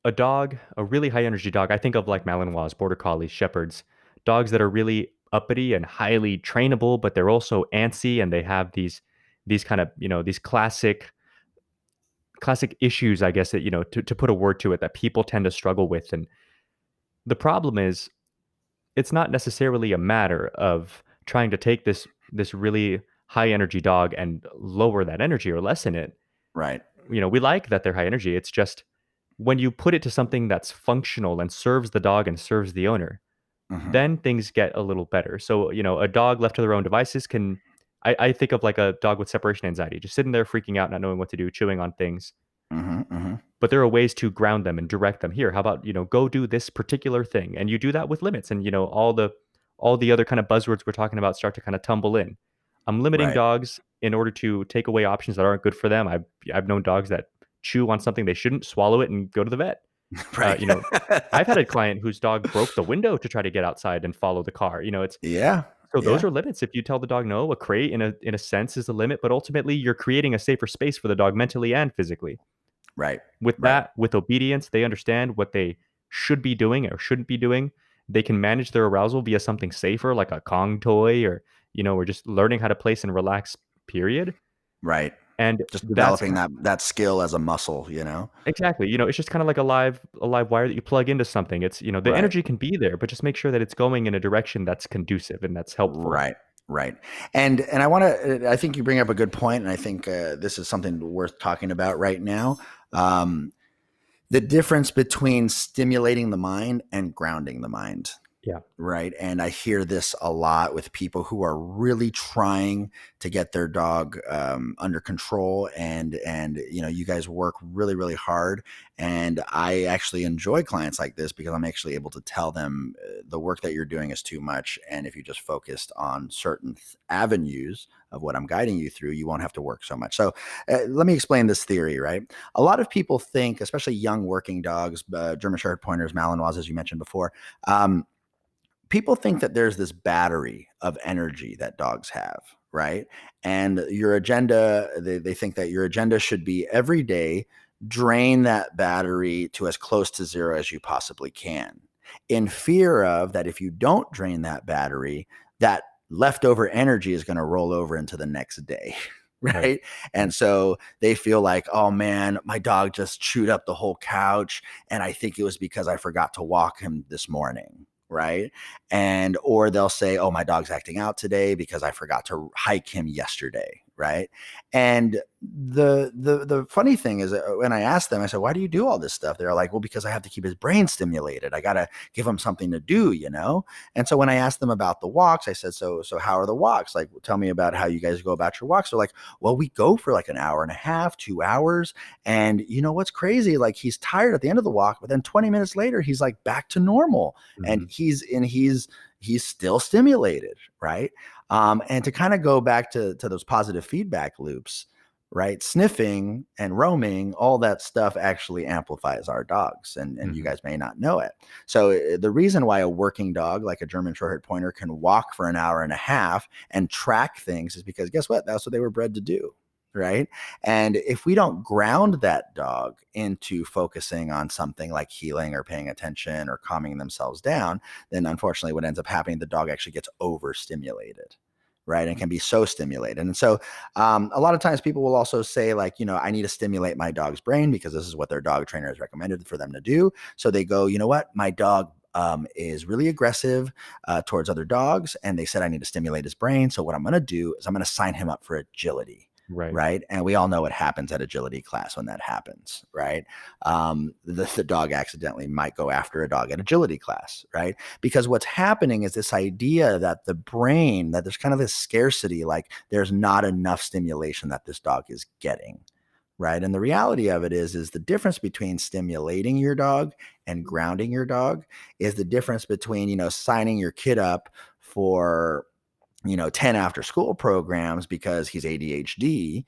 A dog, a really high energy dog, I think of like Malinois, border collies, shepherds, dogs that are really uppity and highly trainable, but they're also antsy and they have these kind of, these classic issues, I guess that, to put a word to it that people tend to struggle with. And the problem is it's not necessarily a matter of trying to take this really high energy dog and lower that energy or lessen it. Right. We like that they're high energy. It's just when you put it to something that's functional and serves the dog and serves the owner, Hmm. then things get a little better. So, a dog left to their own devices can, I think of like a dog with separation anxiety, just sitting there freaking out, not knowing what to do, chewing on things. Hmm. Hmm. But there are ways to ground them and direct them. Here, how about, go do this particular thing? And you do that with limits and, all the other kind of buzzwords we're talking about start to kind of tumble in. I'm limiting Right. dogs in order to take away options that aren't good for them. I've known dogs that chew on something they shouldn't, swallow it, and go to the vet. Uh, Right. you know, I've had a client whose dog broke the window to try to get outside and follow the car. It's Yeah. so those Yeah. are limits. If you tell the dog no, a crate in a sense is a limit, but ultimately you're creating a safer space for the dog mentally and physically. Right. With Right. that, with obedience, they understand what they should be doing or shouldn't be doing. They can manage their arousal via something safer like a Kong toy or just learning how to place and relax, period. Right. And Just that's developing that skill as a muscle, you know? exactly, it's just kinda like a live wire that you plug into something. The Right. energy can be there, but just make sure that it's going in a direction that's conducive and that's helpful. Right. Right. And I want to, I think you bring up a good point, and I think this is something worth talking about right now. Um, the difference between stimulating the mind and grounding the mind. Yeah, Right. And I hear this a lot with people who are really trying to get their dog under control. And, you guys work really, really hard. And I actually enjoy clients like this because I'm actually able to tell them the work that you're doing is too much. And if you just focused on certain avenues of what I'm guiding you through, you won't have to work so much. So let me explain this theory, right? A lot of people think, especially young working dogs, German Shepherd pointers, Malinois, as you mentioned before, people think that there's this battery of energy that dogs have, right? And your agenda, they think that your agenda should be every day drain that battery to as close to zero as you possibly can, in fear of that if you don't drain that battery, that leftover energy is going to roll over into the next day. right, Right. And so they feel like, oh man, my dog just chewed up the whole couch. And I think it was because I forgot to walk him this morning. Right. And or they'll say, oh, my dog's acting out today because I forgot to hike him yesterday. Right. And the funny thing is that when I asked them, I said, "Why do you do all this stuff?" They're like, "Well, because I have to keep his brain stimulated. I got to give him something to do, you know." And so when I asked them about the walks, I said, "So how are the walks? Like, tell me about how you guys go about your walks." They're like, "Well, we go for like an hour and a half, 2 hours, and you know what's crazy? Like, he's tired at the end of the walk, but then 20 minutes later, he's like back to normal, and Mhm. he's still stimulated, right?" And to kind of go back to those positive feedback loops, right? Sniffing and roaming, all that stuff actually amplifies our dogs, and you Mhm. guys may not know it. So the reason why a working dog like a German Shorthair Pointer can walk for an hour and a half and track things is because guess what? That's what they were bred to do. Right. And if we don't ground that dog into focusing on something like healing or paying attention or calming themselves down, then unfortunately what ends up happening, the dog actually gets overstimulated, right? And can be so stimulated. And so a lot of times people will also say, like, you know, I need to stimulate my dog's brain because this is what their dog trainer has recommended for them to do. So they go, you know what, my dog is really aggressive towards other dogs. And they said, I need to stimulate his brain. So what I'm going to do is I'm going to sign him up for agility. Right. Right. And we all know what happens at agility class when that happens. Right. The dog accidentally might go after a dog at agility class. Right. Because what's happening is this idea that the brain, that there's kind of this scarcity, like there's not enough stimulation that this dog is getting, right? And the reality of it is the difference between stimulating your dog and grounding your dog is the difference between, you know, signing your kid up for, you know, 10 after school programs because he's ADHD,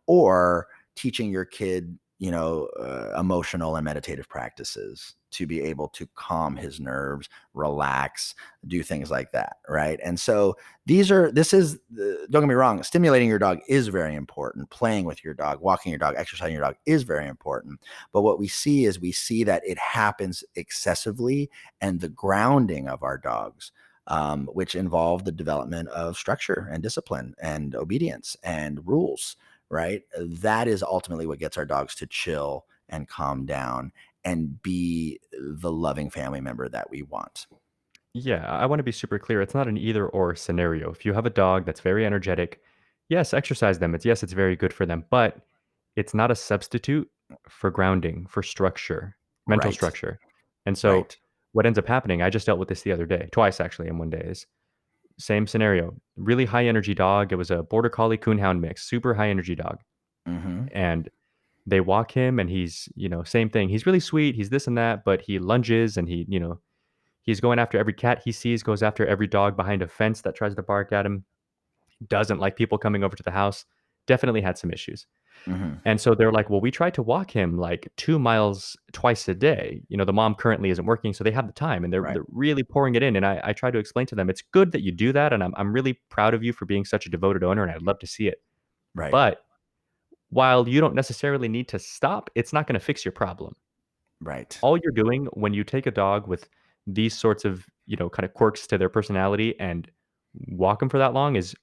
or teaching your kid, you know, emotional and meditative practices to be able to calm his nerves, relax, do things like that. Right. And so don't get me wrong, stimulating your dog is very important. Playing with your dog, walking your dog, exercising your dog is very important. But what we see that it happens excessively, and the grounding of our dogs, which involve the development of structure and discipline and obedience and rules, right? That is ultimately what gets our dogs to chill and calm down and be the loving family member that we want. Yeah, I want to be super clear. It's not an either or scenario. If you have a dog that's very energetic, yes, exercise them. It's very good for them, but it's not a substitute for grounding, for structure, mental Right. structure. And so Right. what ends up happening, I just dealt with this the other day, twice actually in one day, is same scenario. Really high energy dog. It was a border collie coonhound mix, super high energy dog. Mm-hmm. And they walk him and he's, same thing. He's really sweet. He's this and that, but he lunges and he's going after every cat he sees, goes after every dog behind a fence that tries to bark at him, doesn't like people coming over to the house, definitely had some issues. Mm-hmm. And so they're like, well, we tried to walk him like 2 miles twice a day. The mom currently isn't working, so they have the time and they're, Right. they're really pouring it in. And I try to explain to them, it's good that you do that. And I'm really proud of you for being such a devoted owner. And I'd love to see it. Right. But while you don't necessarily need to stop, it's not going to fix your problem. Right. All you're doing when you take a dog with these sorts of, kind of quirks to their personality and walk him for that long is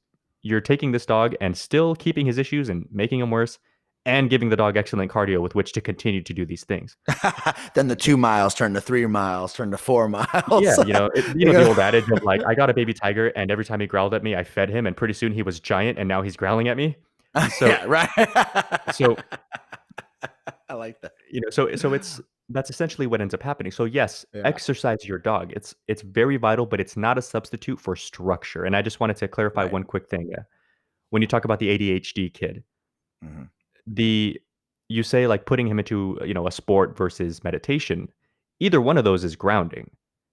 you're taking this dog and still keeping his issues and making him worse and giving the dog excellent cardio with which to continue to do these things. Then the 2 miles turn to 3 miles, turn to 4 miles. Yeah, the old adage of like, I got a baby tiger and every time he growled at me, I fed him and pretty soon he was giant and now he's growling at me. So, Yeah, right. so I like that. so it's that's essentially what ends up happening. So yes, Yeah. exercise your dog. It's very vital, but it's not a substitute for structure. And I just wanted to clarify Right. one quick thing. When you talk about the ADHD kid, Hmm. the you say like putting him into a sport versus meditation. Either one of those is grounding.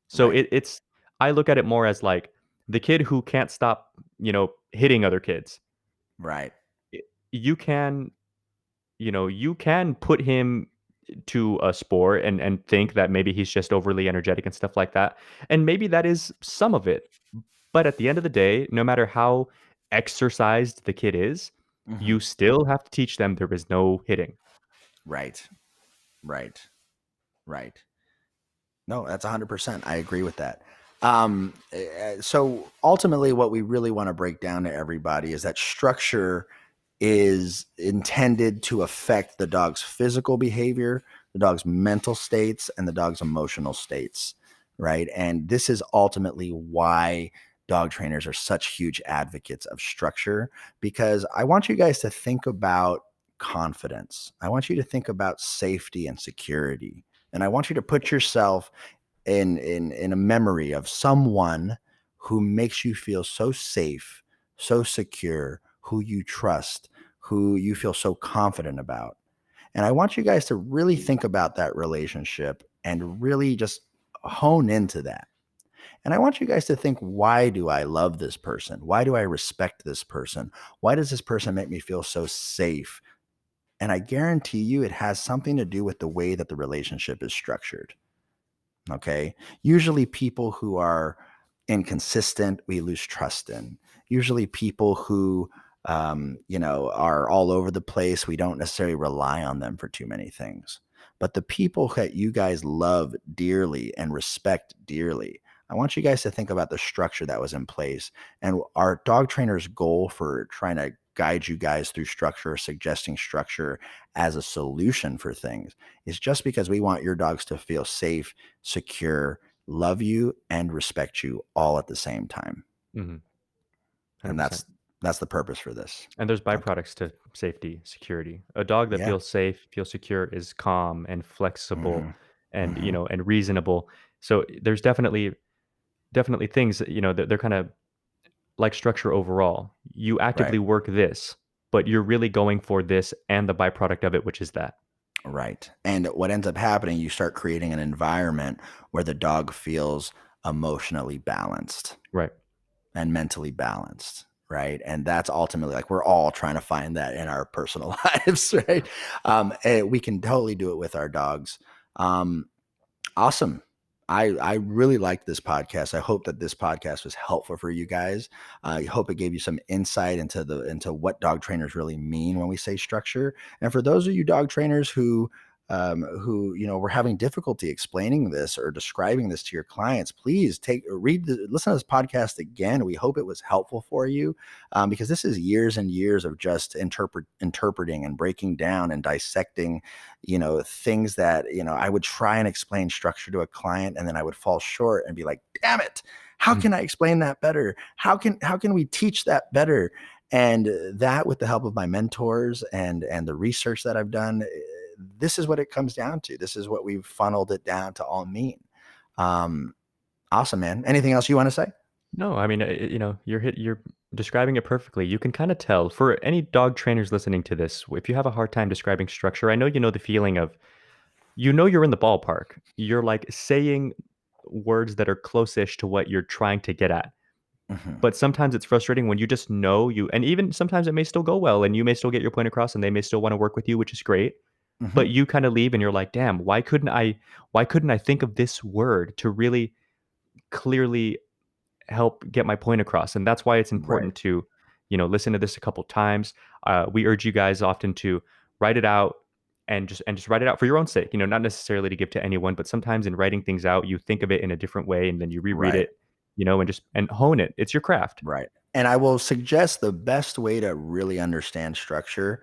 So Right. it's I look at it more as like the kid who can't stop hitting other kids. Right. I- You can you can put him to a sport and think that maybe he's just overly energetic and stuff like that. And maybe that is some of it. But at the end of the day, no matter how exercised the kid is, Hmm. you still have to teach them there is no hitting. Right. Right. Right. No, that's 100%. I agree with that. So ultimately, what we really want to break down to everybody is that structure is intended to affect the dog's physical behavior, the dog's mental states, and the dog's emotional states, right? And this is ultimately why dog trainers are such huge advocates of structure, because I want you guys to think about confidence. I want you to think about safety and security. And I want you to put yourself in a memory of someone who makes you feel so safe, so secure, who you trust, who you feel so confident about. And I want you guys to really think about that relationship and really just hone into that. And I want you guys to think, why do I love this person? Why do I respect this person? Why does this person make me feel so safe? And I guarantee you it has something to do with the way that the relationship is structured. Okay. Usually, people who are inconsistent, we lose trust in. Usually, people who, are all over the place, we don't necessarily rely on them for too many things. But the people that you guys love dearly and respect dearly, I want you guys to think about the structure that was in place. And our dog trainer's goal for trying to guide you guys through structure, suggesting structure as a solution for things, is just because we want your dogs to feel safe, secure, love you, and respect you all at the same time. Mhm. And 100%. that's the purpose for this. And there's Okay. byproducts to safety, security. A dog that Yeah. feels safe, feels secure is calm and flexible Hmm. and, Hmm. and reasonable. So there's definitely things that, that they're kind of like structure overall. You Right. actively work this, but you're really going for this and the byproduct of it, which is that. Right. And what ends up happening, you start creating an environment where the dog feels emotionally balanced Right. and mentally balanced. Right. And that's ultimately, like, we're all trying to find that in our personal lives. Right. And we can totally do it with our dogs. Um, Awesome. I really liked this podcast. I hope that this podcast was helpful for you guys. I hope it gave you some insight into what dog trainers really mean when we say structure. And for those of you dog trainers who were having difficulty explaining this or describing this to your clients, please listen to this podcast again. We hope it was helpful for you, because this is years and years of just interpreting and breaking down and dissecting things that, I would try and explain structure to a client, and then I would fall short and be like, damn it, how Mhm. can I explain that better? How can we teach that better? And that, with the help of my mentors and the research that I've done, this is what it comes down to. This is what we've funneled it down to all mean. Um, awesome, man. Anything else you want to say? No, I mean, you're describing it perfectly. You can kind of tell for any dog trainers listening to this, if you have a hard time describing structure, I know you know the feeling of you're in the ballpark. You're like saying words that are close-ish to what you're trying to get at. Hmm. But sometimes it's frustrating when you just know and even sometimes it may still go well and you may still get your point across and they may still want to work with you, which is great. Hmm. But you kind of leave and you're like, damn, why couldn't I think of this word to really clearly help get my point across? And that's why it's Right. important to, listen to this a couple times. We urge you guys often to write it out and just write it out for your own sake. Not necessarily to give to anyone, but sometimes in writing things out, you think of it in a different way and then you reread Right. it, and hone it. It's your craft. Right. And I will suggest the best way to really understand structure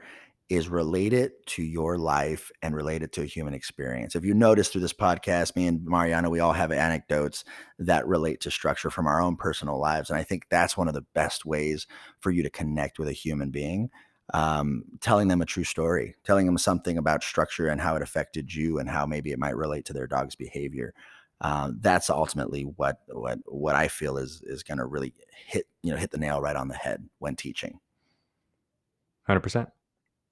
is relate it to your life and relate it to a human experience. If you notice through this podcast, me and Mariana, we all have anecdotes that relate to structure from our own personal lives. And I think that's one of the best ways for you to connect with a human being. Telling them a true story, telling them something about structure and how it affected you and how maybe it might relate to their dog's behavior. That's ultimately what I feel is going to really hit the nail right on the head when teaching. 100%.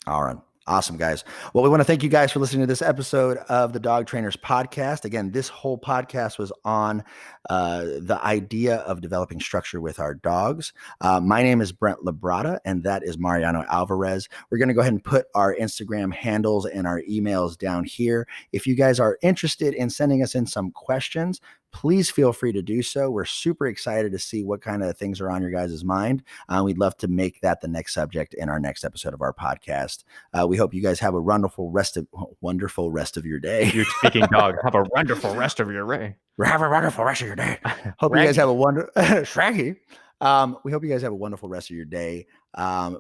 All right. Awesome, guys. Well, we want to thank you guys for listening to this episode of the Dog Trainers Podcast. Again, this whole podcast was on the idea of developing structure with our dogs. My name is Brent Labrada, and that is Mariano Alvarez. We're going to go ahead and put our Instagram handles and our emails down here. If you guys are interested in sending us in some questions, please feel free to do so. We're super excited to see what kind of things are on your guys' mind. We'd love to make that the next subject in our next episode of our podcast. We hope you guys have a wonderful rest of your day. You're speaking dog. Have a wonderful rest of your day. Have a wonderful rest of your day. Hope you guys have Raggy. a Shaggy. We hope you guys have a wonderful rest of your day.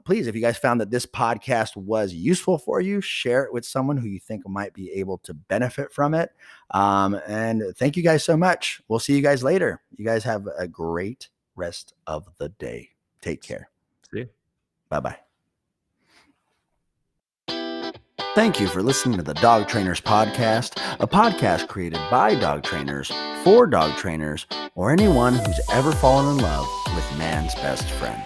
Please, if you guys found that this podcast was useful for you, share it with someone who you think might be able to benefit from it. And thank you guys so much. We'll see you guys later. You guys have a great rest of the day. Take care. See you. Bye-bye. Thank you for listening to the Dog Trainers Podcast, a podcast created by dog trainers, for dog trainers, or anyone who's ever fallen in love with man's best friend.